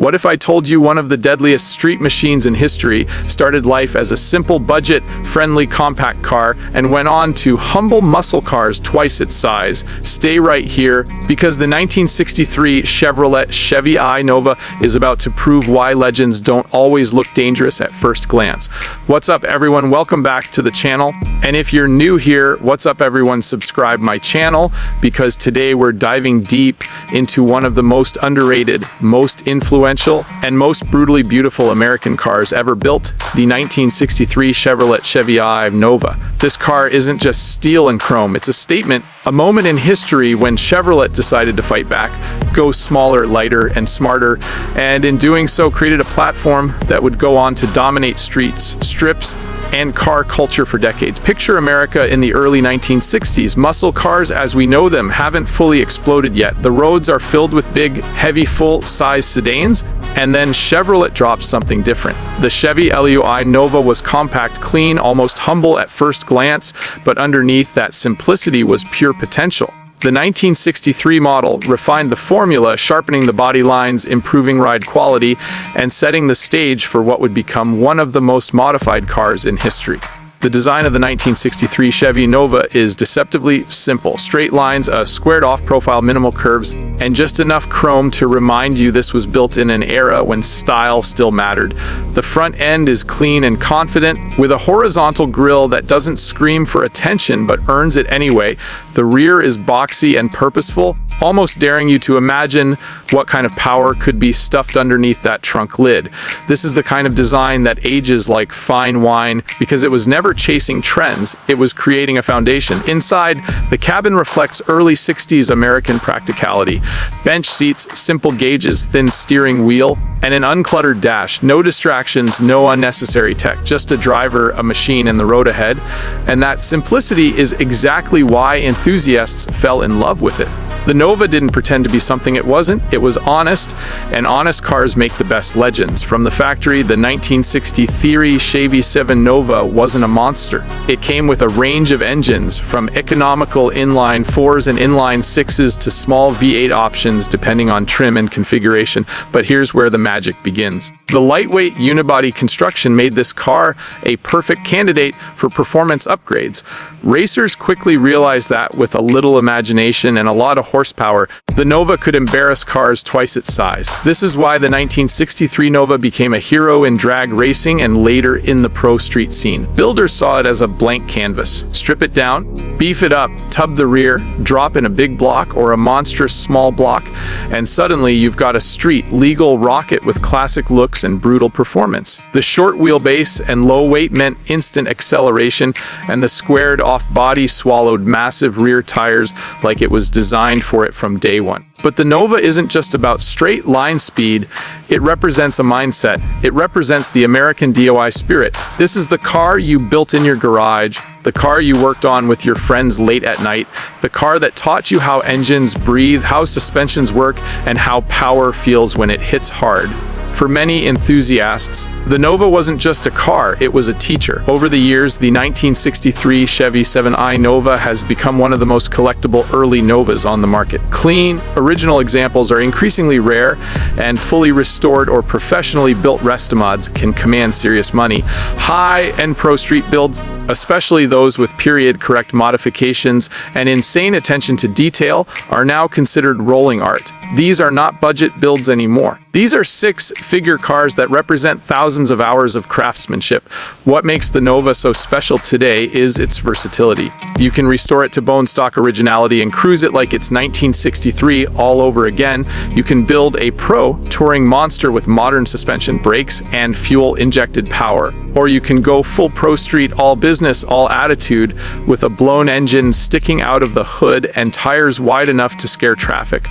What if I told you one of the deadliest street machines in history started life as a simple, budget-friendly compact car and went on to humble muscle cars twice its size? Stay right here, because the 1963 Chevy Nova is about to prove why legends don't always look dangerous at first glance. What's up, everyone? Welcome back to the channel. And if you're new here, what's up, everyone? Subscribe my channel, because today we're diving deep into one of the most underrated, most influential, and most brutally beautiful American cars ever built, the 1963 Chevy Nova. This car isn't just steel and chrome, it's a statement, a moment in history when Chevrolet decided to fight back, go smaller, lighter, and smarter, and in doing so created a platform that would go on to dominate streets, strips, and car culture for decades. Picture America in the early 1960s. Muscle cars as we know them haven't fully exploded yet. The roads are filled with big, heavy, full-size sedans, and then Chevrolet dropped something different. The Chevy Nova was compact, clean, almost humble at first glance, but underneath that simplicity was pure potential. The 1963 model refined the formula, sharpening the body lines, improving ride quality, and setting the stage for what would become one of the most modified cars in history. The design of the 1963 Chevy Nova is deceptively simple. Straight lines, a squared-off profile, minimal curves, and just enough chrome to remind you this was built in an era when style still mattered. The front end is clean and confident, with a horizontal grille that doesn't scream for attention but earns it anyway. The rear is boxy and purposeful, almost daring you to imagine what kind of power could be stuffed underneath that trunk lid. This is the kind of design that ages like fine wine, because it was never chasing trends, it was creating a foundation. Inside, the cabin reflects early 60s American practicality. Bench seats, simple gauges, thin steering wheel, and an uncluttered dash. No distractions, no unnecessary tech, just a driver, a machine, and the road ahead. And that simplicity is exactly why enthusiasts fell in love with it. The Nova didn't pretend to be something it wasn't. It was honest, and honest cars make the best legends. From the factory, the 1963 Chevy 7 Nova wasn't a monster. It came with a range of engines, from economical inline 4s and inline 6s to small V8 options depending on trim and configuration. But here's where the magic begins. The lightweight unibody construction made this car a perfect candidate for performance upgrades. Racers quickly realized that with a little imagination and a lot of horsepower, the Nova could embarrass cars twice its size. This is why the 1963 Nova became a hero in drag racing and later in the pro street scene. Builders saw it as a blank canvas. Strip it down, beef it up, tub the rear, drop in a big block or a monstrous small block, and suddenly you've got a street legal rocket with classic looks and brutal performance. The short wheelbase and low weight meant instant acceleration, and the squared off body swallowed massive rear tires like it was designed for it from day one. But the Nova isn't just about straight line speed, it represents a mindset. It represents the American DIY spirit. This is the car you built in your garage, the car you worked on with your friends late at night, the car that taught you how engines breathe, how suspensions work, and how power feels when it hits hard. For many enthusiasts, the Nova wasn't just a car, it was a teacher. Over the years, the 1963 Chevy 7 Nova has become one of the most collectible early Novas on the market. Clean, original examples are increasingly rare, and fully restored or professionally built restomods can command serious money. High-end pro street builds, especially those with period-correct modifications and insane attention to detail, are now considered rolling art. These are not budget builds anymore. These are six-figure cars that represent thousands of hours of craftsmanship. What makes the Nova so special today is its versatility. You can restore it to bone stock originality and cruise it like it's 1963 all over again. You can build a pro touring monster with modern suspension, brakes, and fuel-injected power. Or you can go full pro street, all business, all attitude, with a blown engine sticking out of the hood and tires wide enough to scare traffic.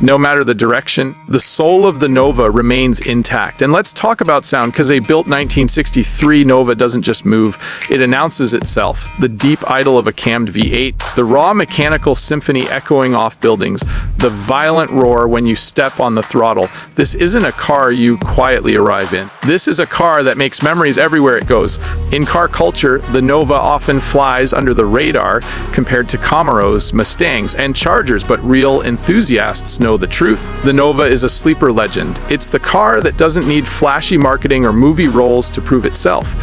No matter the direction, the soul of the Nova remains intact. And let's talk about sound, because a built 1963 Nova doesn't just move, it announces itself. The deep idol of a cammed V8, the raw mechanical symphony echoing off buildings, the violent roar when you step on the throttle. This isn't a car you quietly arrive in. This is a car that makes memories everywhere it goes. In car culture, the Nova often flies under the radar compared to Camaros, Mustangs, and Chargers, but real enthusiasts know the truth. The Nova is a sleeper legend. It's the car that doesn't need flashy marketing or movie roles to prove itself.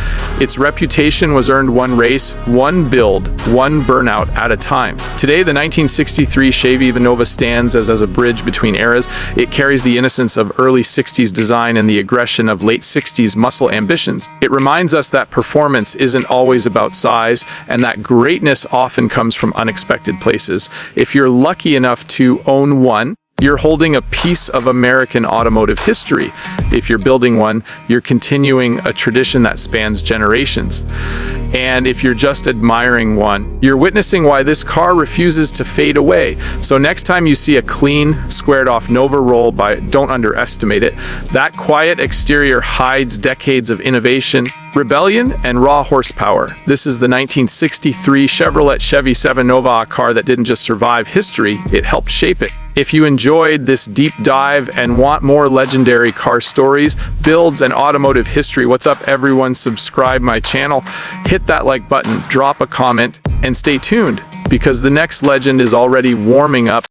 Its reputation was earned one race, one build, one burnout at a time. Today, the 1963 Chevy Nova stands as a bridge between eras. It carries the innocence of early 60s design and the aggression of late 60s muscle ambitions. It reminds us that performance isn't always about size, and that greatness often comes from unexpected places. If you're lucky enough to own one, you're holding a piece of American automotive history. If you're building one, you're continuing a tradition that spans generations. And if you're just admiring one, you're witnessing why this car refuses to fade away. So next time you see a clean, squared-off Nova roll by, don't underestimate it. That quiet exterior hides decades of innovation, rebellion, and raw horsepower. This is the 1963 Chevrolet Chevy 7 Nova, a car that didn't just survive history, it helped shape it. If you enjoyed this deep dive and want more legendary car stories, builds, and automotive history, what's up everyone? Subscribe my channel, hit that like button, drop a comment, and stay tuned because the next legend is already warming up.